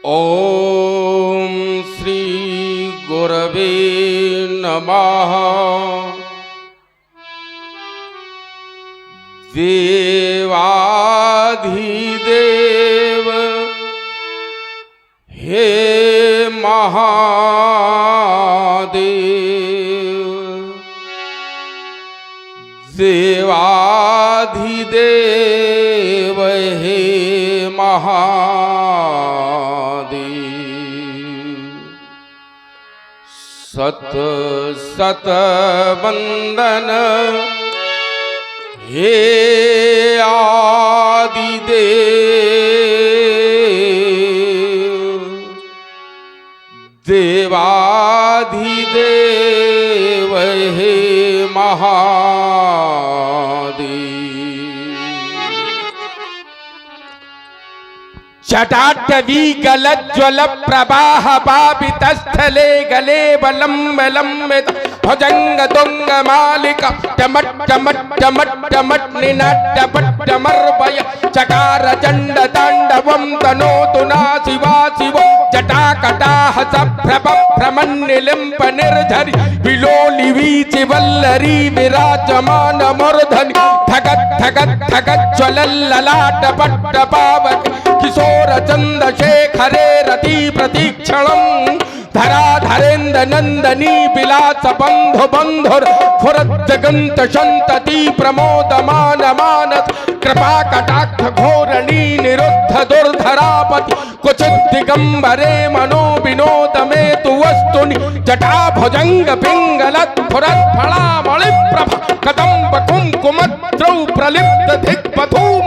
ओम श्री गुरवे नमः। देवाधिदेव हे महादेव, देवाधिदेव हे महादेव। सत सत वंदन हे आदिदेव, देवाधिदेव हे महादेव। जटाटवी गलज्ज्वल प्रवाह पापितस्थले गले बलं बलंबित भुजंग तुंग मालिका टमट टमट टमट टमट निनाट्य पट्टमर्वय चकार चंड तांडवं तनोतु नासिवा शिवो जटाकटाह सभ्रभ भ्रमन्निलिम्प निर्धरि विलोलि वीचि वल्लरी विराजमान मूर्धनि धगत् धगत् धगत् ज्वलल्ललाट पट्ट पावक किशोर चंद शेखरे रति प्रतीक्षणं धराधरेन्द्र नंदनी विलास बंधु बंधुर फुरज्जगंत संतति प्रमोदमान मानस कृपा कटाक्ष घोरणी निरुद्ध दुर्धरापति कुचित दिगंबरे मनो विनोद में तु वस्तुनि जटा भुजंग पिंगलत फुरत फला मणि प्रभ कदम्ब कुंकुमद्रौ प्रलिप्त धिक्पथूम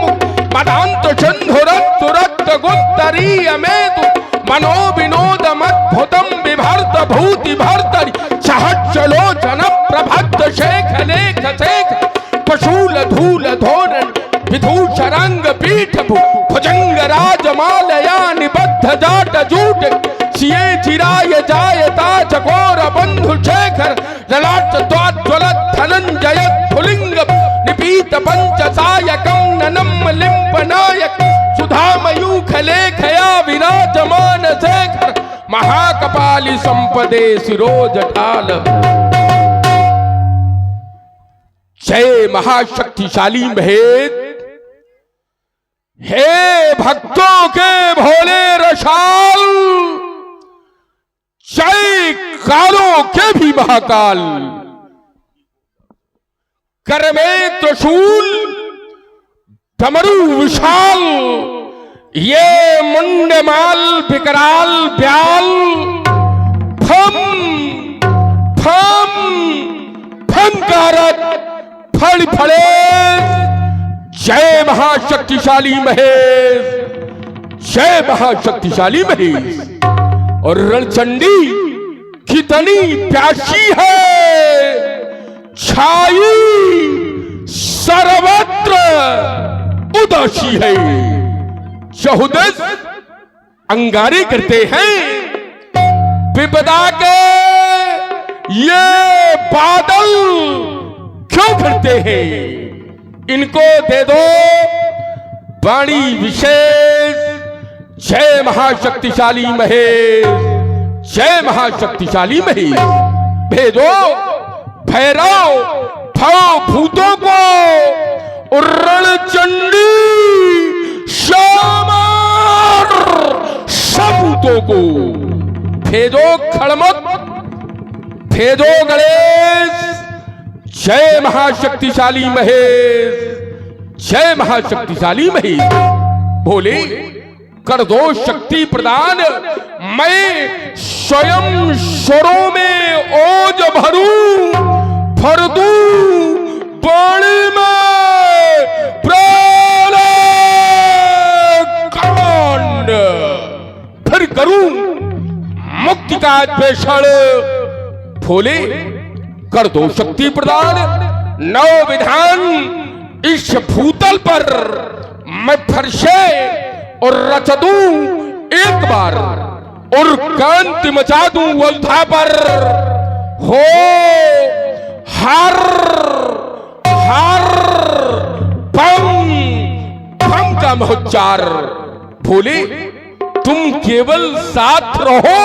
पदांत सिंधुरत तुरत गुत्तरीय में तु मनो विनोद मद्भुतम विभर्त भूति भर्तरि सहस्रलोचन प्रभक्त शेख लेख शेख पशूल धूल धोरण विधूषरंग पीठ भुजंग राजमालया निबद्ध जाट जूट सिए चिराय जायता चकोर बंधु शेखर ललाट द्वाज्वलत धनंजय फुलिंग निपीत पंच सायकं ननम लिंप नायक सुधामयूख लेखया विराजमान शेखर महाकपाली संपदे सिरोज ठाल। जय महाशक्तिशाली महेश, हे भक्तों के भोले रसाल, जय कालों के भी महाकाल। कर में त्रिशूल डमरू विशाल, ये मुंडमाल विकराल ब्याल फम फम फंकारत फड़ फड़े। जय महाशक्तिशाली महेश, जय महाशक्तिशाली महेश। और रणचंडी कितनी प्यासी है, छाई सर्वत्र उदासी है। चहुदस अंगारे करते हैं, विपदा के ये बादल क्यों करते हैं। इनको दे दो वाणी विशेष। जय महाशक्तिशाली महेश, जय महाशक्तिशाली महेश। भेजो भैरव भव भूतों को, रणचंडी शामार सबूतों को। भेजो खड़मत, भेजो गणेश। जय महाशक्तिशाली महेश, जय महाशक्तिशाली महेश। भोले कर दो शक्ति प्रदान, मैं स्वयं स्वरों में ओज भरूं, भर दूं वाणी में प्राण, फिर करूं मुक्ति का अन्वेषण। भोले कर दो शक्ति प्रदान, नौ विधान इस भूतल पर मैं फिर से और रच दूं एक बार, और कांति मचा दूं अयोध्या पर। हो हर हर बम हम का महोच्चार। भोले तुम केवल साथ रहो,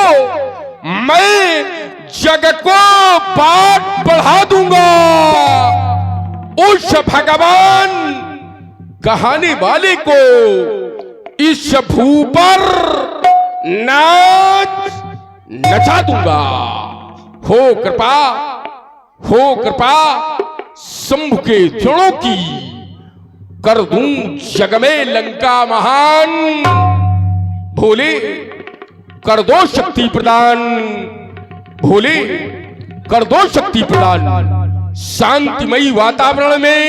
मैं जग को बाट बढ़ा दूंगा। उस भगवान कहानी वाले को इस भू पर नाच नचा दूंगा। हो कृपा शंभु के चरणों की, कर दूं जग में लंका महान। भोले कर दो शक्ति प्रदान, भोले कर दो शक्ति प्रदान। शांतिमयी वातावरण में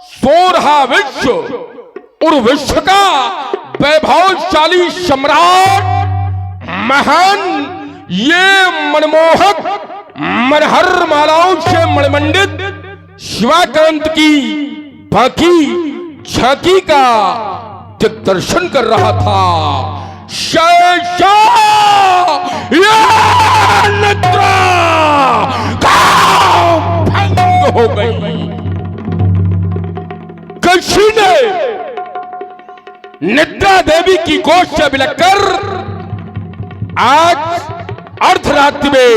सो रहा विश्व और विश्व का वैभवशाली सम्राट महान, ये मनमोहक मनहर मालाओं से मणिमंडित शिवाकांत की बाकी झांकी का दिग्दर्शन कर रहा था। निद्रा भंग हो गई। कशी ने निद्रा देवी की गोद से बिलकर आज अर्धरात्रि में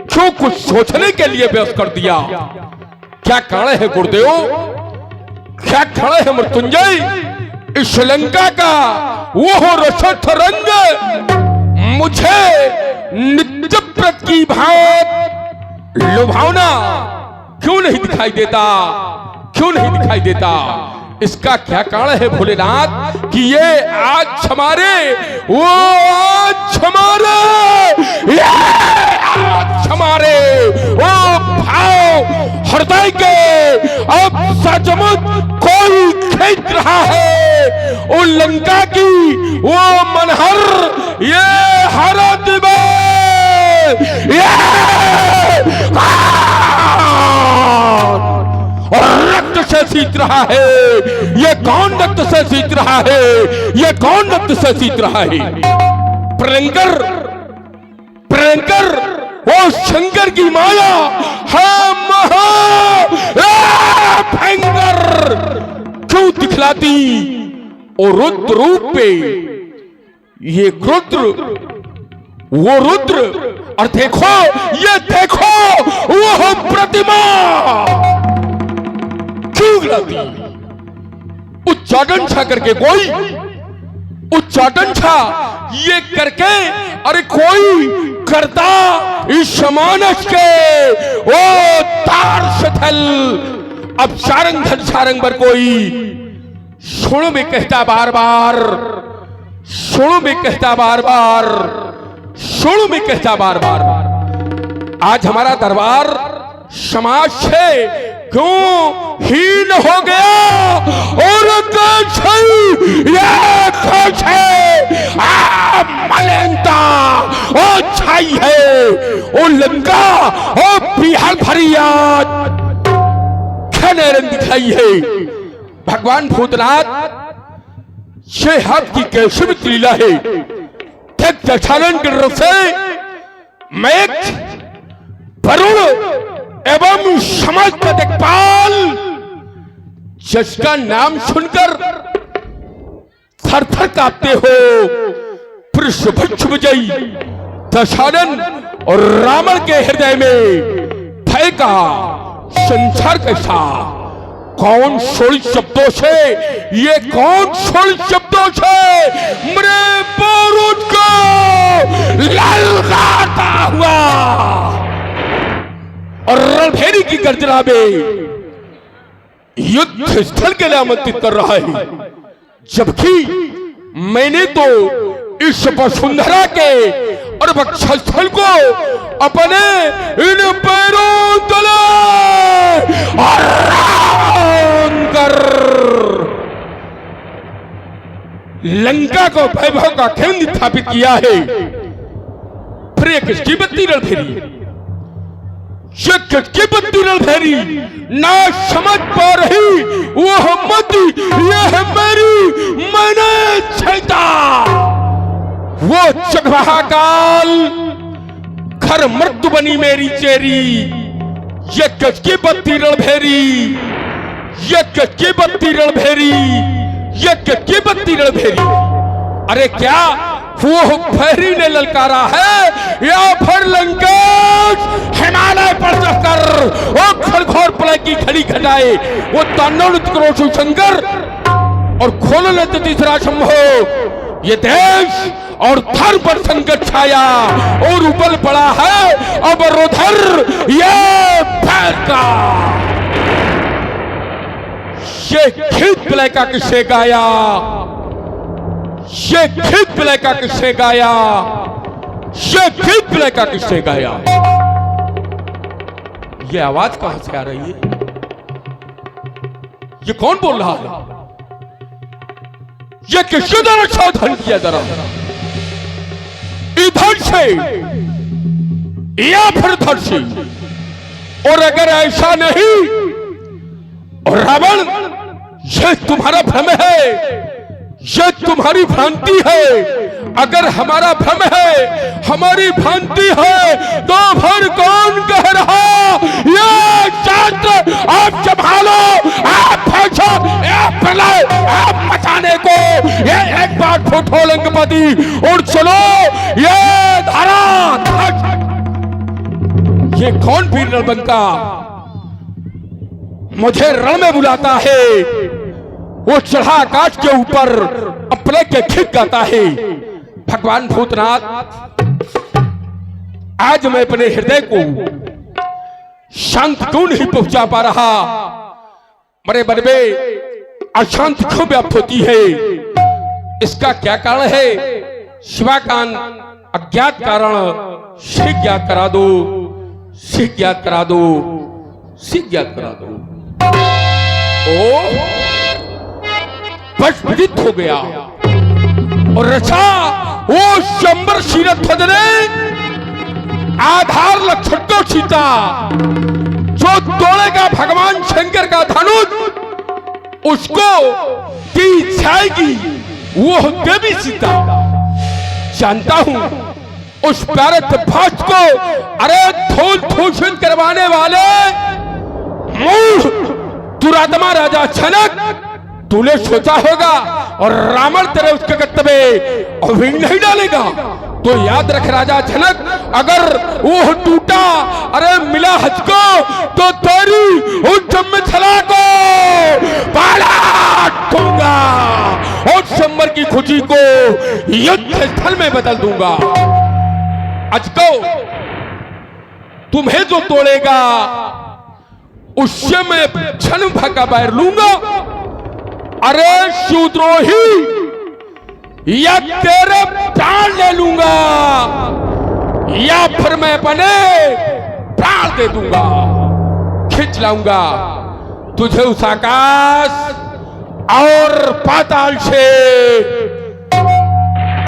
क्यों कुछ सोचने के लिए व्यस्त कर दिया। क्या कारण है गुरुदेव, क्या कारण है मृत्युंजय? इस श्रीलंका का वो रसद रंग मुझे नित्य प्रत की भांत लुभावना क्यों नहीं दिखाई देता, क्यों नहीं दिखाई देता? इसका क्या कारण है भोलेनाथ कि ये आज हमारे वो भाव हृदय के अब सचमुच कोई खींच रहा है। वो लंका की वो मनहर ये हरत और रक्त से सींच रहा है। ये कौन रक्त से सींच रहा है? ये कौन रक्त से सींच रहा है? प्रियंकर वो शंकर की माया है भयंकर क्यों दिखलाती और रुद्र रूप पे ये वो रुद्र और देखो ये देखो वो प्रतिमा क्यों गिलाती? उच्चाटन छा करके कोई उच्चाटन छा ये करके अरे कोई करता इस मानस के ओ तार शथल अब सारंग धन सारंग पर कोई सुनो में कहता बार बार, सुनो में कहता बार बार, सुनो में कहता बार बार। आज हमारा दरबार समाज से क्यों हीन हो गया और मलिनता ओ छाई है ओ लंका ओ बिहार फरियाद रंग दिखाई है। भगवान भूतनाथ छह हाथ की कैसे लीला है। दक्षानन के तरफ से मेघ वरुण एवं समस्त दिक्पाल जिसका नाम सुनकर थर थर कांपते हो। पृष्ठभक्ष विजयी दशानन और रावण के हृदय में भय का संसार कैसा। कौन 16 शब्दों से ये कौन 16 शब्दों से मेरे बारूद को ललकारता हुआ और रणभेरी की गर्जना में युद्ध स्थल के लिए आमंत्रित कर रहा है। जबकि मैंने तो इस वसुंधरा के और वक्षस्थल को अपने इन पैरों तले आराम कर लंका को वैभव का केंद्र स्थापित किया है। फिर एक किसकी बत्ती रणभेरी, की बत्ती रणभेरी ना समझ पा रही वो मत यह मेरी मैंने छेता वो चकवाहा काल घर मृत्यु बनी मेरी चेरी। ये किसकी बत्ती रणभेरी, ये किसकी बत्ती रणभेरी यज्ञ की बत्ती रणभेरी। अरे क्या वो भैरी ने ललकारा है या फिर लंकेश हिमालय पर चढ़कर वो खड़घोर प्रलय की घड़ी घटाए वो तांडव करो शंकर और खोल लेते तीसरा शंभो। ये देश और धर्म पर संकट छाया और उबल पड़ा है अब रुधिर ये भैर का। ये गीत प्रलय का किससे गाया, ये गीत प्रलय का किससे गाया, ये गीत प्रलय का किससे गाया। ये आवाज कहां से आ रही है, ये कौन बोल रहा है, ये किसके द्वारा सावधान किया जा रहा है, इधर से या फिर उधर से। और अगर ऐसा नहीं और रावण ये तुम्हारा भ्रम है, ये तुम्हारी भ्रांति है, अगर हमारा भ्रम है हमारी भ्रांति है तो फिर कौन कह रहा ये शास्त्र आप संभालो, आप फैसो, आप प्रलय आप मचाने को। ये एक बार फूटो लंकापति और चलो ये धारा। ये कौन वीर रणबंका मुझे रण में बुलाता है, वो चढ़ा आकाश के ऊपर अपने के खिक गाता है। भगवान भूतनाथ आज मैं अपने हृदय को शांत क्यों नहीं पहुंचा पा रहा, मेरे मन में अशांति क्यों व्याप्त होती है, इसका क्या कारण है। शिवाकांत अज्ञात कारण शीघ्र ज्ञात करा दो, शीघ्र ज्ञात करा दो, शीघ्र ज्ञात करा दो। ओ बस विदित हो गया और रचा वो शंबर शीरथ ने आधार लक्षण को सीता जो तोड़ेगा भगवान शंकर का धनुष उसको की जाएगी वो देवी सीता। जानता हूं उस प्यारे भाष को अरे धूल भूषित करवाने वाले मूढ़ दुरात्मा राजा जनक तूने सोचा होगा और रावण तेरे उसके कर्तव्य अभिन नहीं डालेगा। तो याद रख राजा जनक अगर वो टूटा अरे मिला हजको तो तेरी उस जम्मे छला को पाला दूंगा और शंबर की खुशी को युद्ध स्थल में बदल दूंगा। अजको तुम्हें जो तोड़ेगा उससे मैं क्षण भर का बैर लूंगा। अरे शूद्रोही या तेरे प्राण ले लूंगा या फिर मैं अपने प्राण दे दूंगा, खींच लाऊंगा तुझे उस आकाश और पाताल से।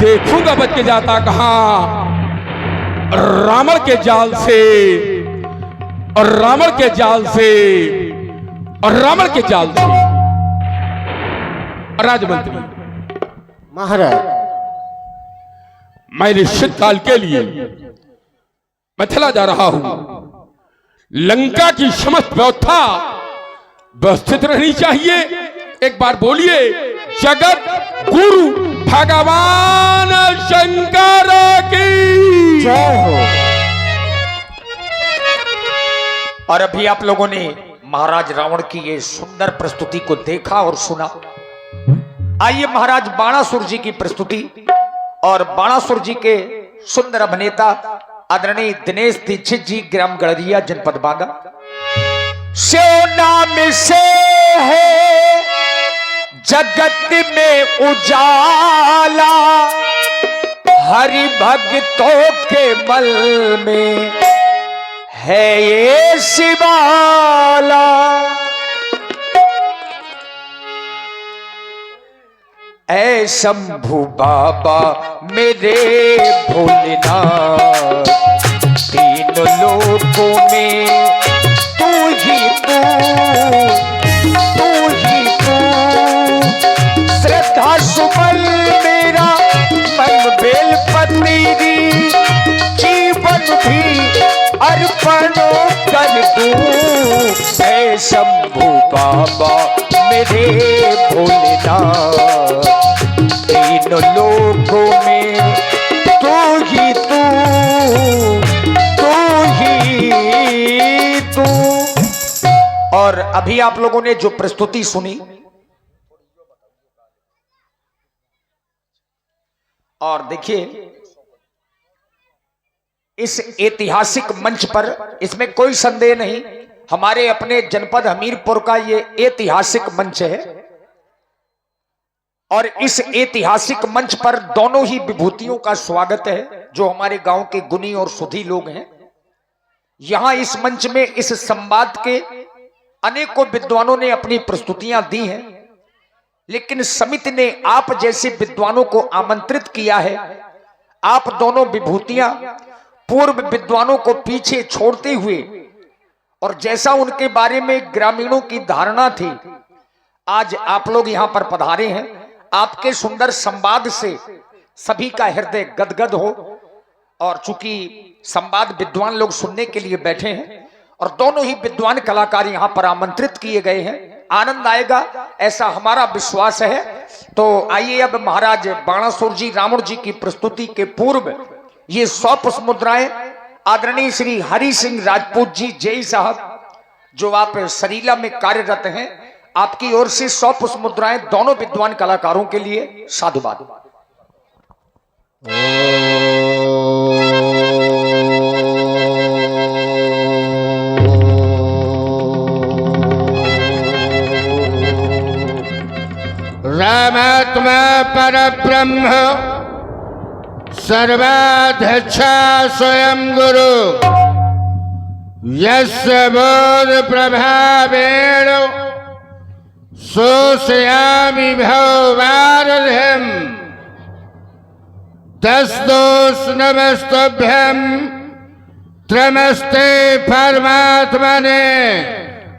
देखूंगा बच के जाता कहां, रावण के जाल से और रावण के जाल से और रावण के जाल से। राजमंत्री महाराज मैं निश्चित काल के लिए मैं चला जा रहा हूं। लंका की समस्त व्यवस्था व्यवस्थित रहनी चाहिए। एक बार बोलिए जगत गुरु भगवान शंकर की जय हो। और अभी आप लोगों ने महाराज रावण की ये सुंदर प्रस्तुति को देखा और सुना। आइए महाराज बाणासुर जी की प्रस्तुति और बाणासुर जी के सुंदर अभिनेता आदरणीय दिनेश दीक्षित जी, ग्राम गड़रिया, जनपद बांदा। शो नाम से है जगत में उजाला, हरि भक्तों के मल में है ये शिवाला। ऐ शंभु बाबा मेरे भोलेनाथ, तीनों लोकों में तू ही तू, तू ही तू। श्रद्धा सुमन मेरा मन बेलपत्री, जीवन भी अर्पण कर दूं। ऐ शंभु बाबा मेरे भोलेनाथ, अभी आप लोगों ने जो प्रस्तुति सुनी और देखिए इस ऐतिहासिक मंच पर, इसमें कोई संदेह नहीं, हमारे अपने जनपद हमीरपुर का ये ऐतिहासिक मंच है और इस ऐतिहासिक मंच पर दोनों ही विभूतियों का स्वागत है जो हमारे गांव के गुणी और सुधी लोग हैं। यहां इस मंच में इस संवाद के अनेकों विद्वानों ने अपनी प्रस्तुतियां दी हैं, लेकिन समिति ने आप जैसे विद्वानों को आमंत्रित किया है। आप दोनों विभूतियां पूर्व विद्वानों को पीछे छोड़ते हुए और जैसा उनके बारे में ग्रामीणों की धारणा थी, आज आप लोग यहां पर पधारे हैं। आपके सुंदर संवाद से सभी का हृदय गदगद हो और चूंकि संवाद विद्वान लोग सुनने के लिए बैठे हैं और दोनों ही विद्वान कलाकार यहां पर आमंत्रित किए गए हैं, आनंद आएगा ऐसा हमारा विश्वास है। तो आइए अब महाराज बाणासुर जी रावण जी की प्रस्तुति के पूर्व ये 100 पुष्प मुद्राएं आदरणीय श्री हरि सिंह राजपूत जी जय साहब जो आप सरीला में कार्यरत हैं, आपकी ओर से 100 पुष्प मुद्राएं दोनों विद्वान कलाकारों के लिए साधुवाद। रामात्मा परब्रह्म सर्वाध्यक्षा स्वयं गुरु यस्य बोध प्रभावेण सोषयामि भवभारतिम् तस्दोष नमस्तभ्यं त्रिनमस्ते परमात्मने।